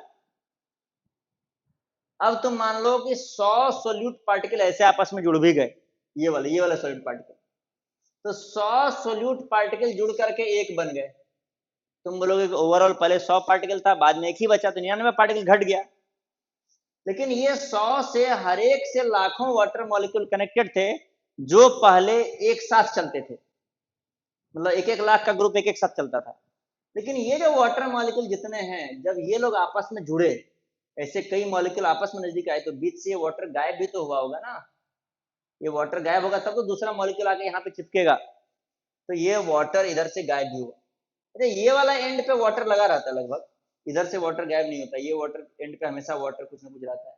अब तुम मान लो कि 100 सोल्यूट पार्टिकल ऐसे आपस में जुड़ भी गए, ये वाला सोल्यूट पार्टिकल, तो 100 सोल्यूट पार्टिकल जुड़ करके एक बन गए। तुम बोलोगे कि ओवरऑल पहले 100 पार्टिकल था, बाद में एक ही बचा, तो 99 पार्टिकल घट गया, लेकिन ये 100 से हर एक से लाखों वाटर मॉलिक्यूल कनेक्टेड थे जो पहले एक साथ चलते थे, मतलब एक एक लाख का ग्रुप एक एक साथ चलता था। लेकिन ये जो वाटर मॉलिक्यूल जितने हैं, जब ये लोग आपस में जुड़े, ऐसे कई मॉलिक्यूल आपस में नजदीक आए, तो बीच से ये वाटर गायब भी तो हुआ होगा ना, ये वाटर गायब होगा तब तो दूसरा मॉलिक्यूल आके यहाँ पे चिपकेगा, तो ये वाटर इधर से गायब भी हुआ। अच्छा ये वाला एंड पे वाटर लगा रहता है लगभग, इधर से वाटर गायब नहीं होता, ये वाटर एंड पे हमेशा वाटर कुछ ना कुछ रहता है,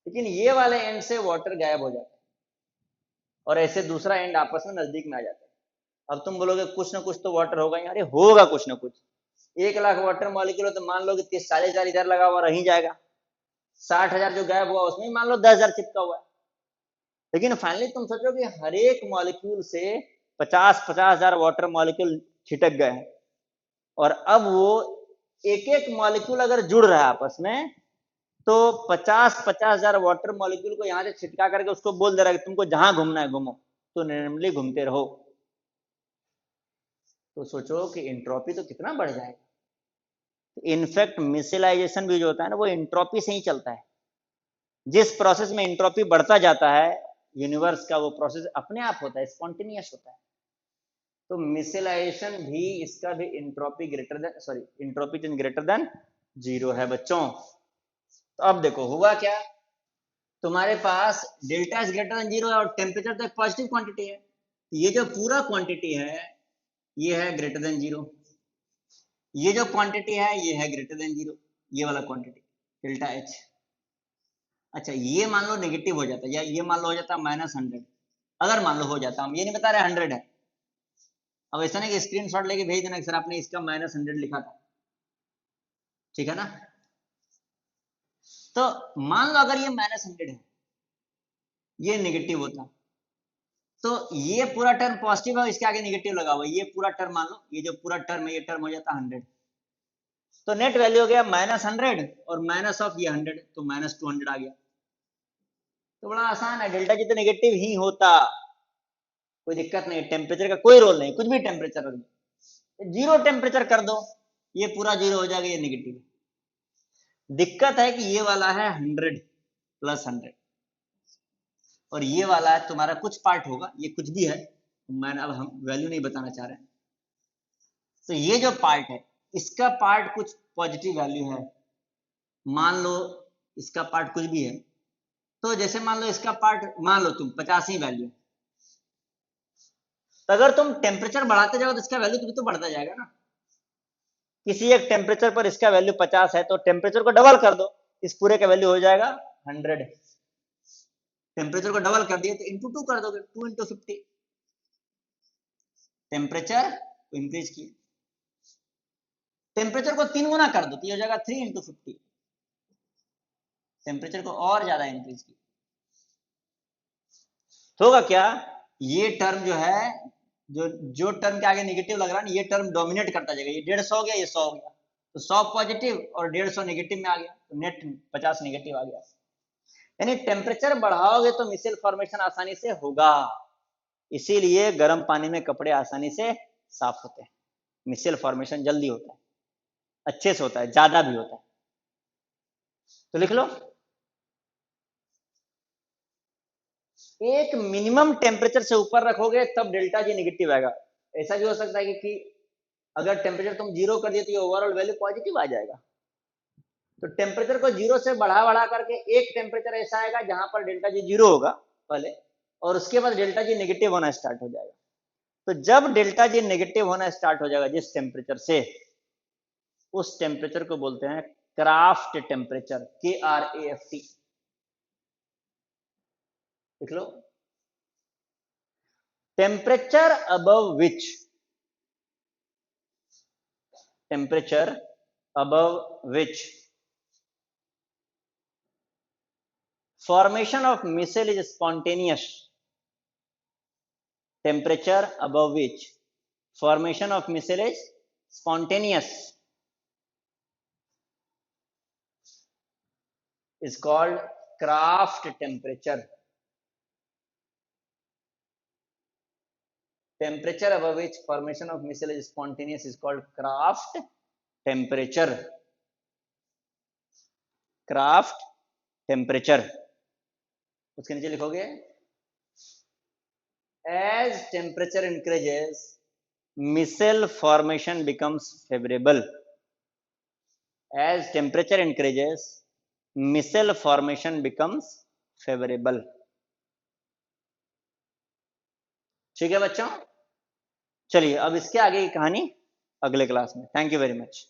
लेकिन ये वाले एंड से वाटर गायब हो जाता है और ऐसे दूसरा एंड आपस में नजदीक में आ जाता है। अब तुम बोलोगे कुछ ना कुछ तो वाटर होगा, अरे होगा कुछ ना कुछ, 1 लाख वाटर मॉलिक्यूल हो तो मान लो कि 40,000 इधर लगा हुआ रही जाएगा, 60,000 जो गायब हुआ उसमें मान लो 10,000 चिपका हुआ है, लेकिन फाइनली तुम सोचो कि हर एक मॉलिक्यूल से 50,000 वाटर मॉलिक्यूल छिटक गए हैं, और अब वो एक एक मॉलिक्यूल अगर जुड़ रहा है आपस में, तो 50,000 वाटर मॉलिक्यूल को यहां से छिटका करके उसको बोल दे रहा है कि तुमको जहां घूमना है घूमो, तो रैंडमली घूमते रहो, तो सोचो कि इंट्रोपी तो कितना बढ़ जाएगा। इनफैक्ट मिसेलाइजेशन भी जो होता है ना, वो इंट्रोपी से ही चलता है, जिस प्रोसेस में इंट्रोपी बढ़ता जाता है यूनिवर्स का, वो प्रोसेस अपने आप होता है, स्पॉन्टेनियस होता है। तो मिसेलाइजेशन भी, इसका भी entropy greater than, sorry entropy change greater than 0 है बच्चों। तो अब देखो हुआ क्या, तुम्हारे पास डेल्टा इज ग्रेटर देन 0 है और टेम्परेचर तो एक पॉजिटिव क्वांटिटी है, ये जो पूरा क्वांटिटी है ये है ग्रेटर देन 0, ये जो क्वांटिटी है ये है ग्रेटर देन 0, ये वाला क्वांटिटी डेल्टा एच। अच्छा ये मान लो नेगेटिव हो जाता है, या ये मान लो हो जाता है -100, अगर मान लो हो जाता, हम ये नहीं बता रहे 100 है, अब ऐसा नहीं कि स्क्रीनशॉट लेके भेज देना सर आपने इसका -100 लिखा था, ठीक है ना। तो मान लो अगर ये -100 है, ये नेगेटिव होता, तो ये पूरा टर्म पॉजिटिव है, इसके आगे नेगेटिव लगा हुआ, ये पूरा टर्म मान लो, ये जो पूरा टर्म है ये टर्म हो जाता 100, तो नेट वैल्यू हो गया -100 और माइनस ऑफ ये 100, तो -200 आ गया। तो बड़ा आसान है, डेल्टा जी तो नेगेटिव ही होता, कोई दिक्कत नहीं, टेम्परेचर का कोई रोल नहीं, कुछ भी टेम्परेचर रख दो, 0 टेम्परेचर कर दो, ये पूरा 0 हो जाएगा, ये नेगेटिव। दिक्कत है कि ये वाला है 100 + 100 और ये वाला है तुम्हारा कुछ पार्ट होगा, ये कुछ भी है, मैंने अब हम वैल्यू नहीं बताना चाह रहे हैं। तो ये जो पार्ट है इसका पार्ट कुछ पॉजिटिव वैल्यू है, मान लो इसका पार्ट कुछ भी है, तो जैसे मान लो इसका पार्ट मान लो तुम 85 वैल्यू, तो अगर तुम टेम्परेचर बढ़ाते जाओ तो इसका वैल्यू भी तो बढ़ता जाएगा ना। किसी एक टेम्परेचर पर इसका वैल्यू 50 है तो टेम्परेचर को डबल कर दो, इस पूरे का वैल्यू हो जाएगा 100। टेम्परेचर को डबल कर दिए तो इंटू 2 कर दोगे, 2 × 50 टेम्परेचर इंक्रीज किए। टेम्परेचर को 3 गुना कर दो तो ये हो जाएगा 3 × 50, टेम्परेचर को और ज्यादा इंक्रीज किया तो होगा क्या, ये टर्म जो है, जो टर्म के आगे नेगेटिव लग रहा है ना, ये टर्म डोमिनेट करता जाएगा। ये 150 हो गया, ये 100 हो गया, तो 100 पॉजिटिव और 150 नेगेटिव में आ गया, तो नेट 50 नेगेटिव आ गया। यानी टेम्परेचर बढ़ाओगे तो मिसेल फॉर्मेशन आसानी से होगा, इसीलिए गर्म पानी में कपड़े आसानी से साफ होते हैं, मिसेल फॉर्मेशन जल्दी होता है, अच्छे से होता है, ज्यादा भी होता है। तो लिख लो, एक मिनिमम टेम्परेचर से ऊपर रखोगे तब डेल्टा जी नेगेटिव आएगा। ऐसा भी हो सकता है कि अगर टेम्परेचर तुम 0 कर दिए तो ये ओवरऑल वैल्यू पॉजिटिव आ जाएगा। तो टेम्परेचर को 0 से बढ़ा करके एक टेम्परेचर ऐसा आएगा जहां पर डेल्टा जी 0 होगा पहले, और उसके बाद डेल्टा जी नेगेटिव होना स्टार्ट हो जाएगा। तो जब डेल्टा जी नेगेटिव होना स्टार्ट हो जाएगा जिस टेम्परेचर से, उस टेम्परेचर को बोलते हैं क्राफ्ट टेम्परेचर, KRAFT। लिख लो, temperature above which formation of missile is spontaneous, temperature above which formation of missile is spontaneous is called Kraft temperature. Temperature above which formation of missile is spontaneous is called Kraft temperature. Kraft temperature. उसके नीचे लिखोगे, as temperature increases missile formation becomes favorable. As temperature increases missile formation becomes favorable. ठीक है बच्चों, चलिए अब इसके आगे की कहानी अगले क्लास में। Thank you very much.